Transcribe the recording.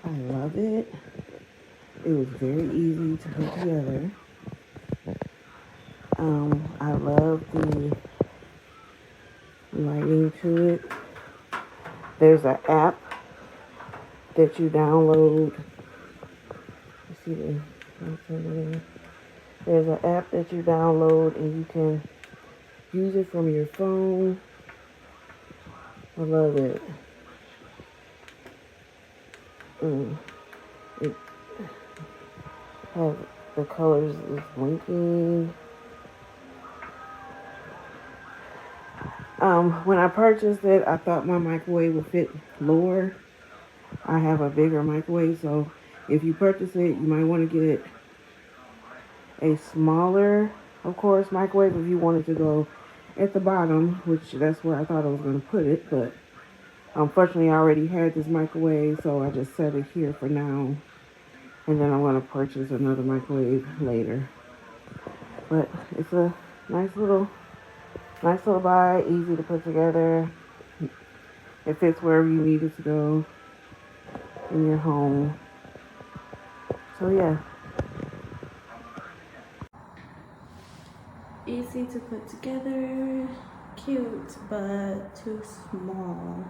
I love it. It was very easy to put together. I love the lighting to it. There's an app that you download. You see the there's an app that you download and you can use it from your phone. I love it. It has the colors is blinking. When I purchased it, I thought my microwave would fit lower. I have a bigger microwave, so if you purchase it, you might want to get a smaller, of course, microwave if you wanted to go at the bottom, which that's where I thought I was going to put it, but unfortunately I already had this microwave, so I just set it here for now, and then I'm going to purchase another microwave later. But it's a nice little buy, easy to put together. It fits wherever you need it to go in your home. So yeah. Easy to put together, cute, but too small.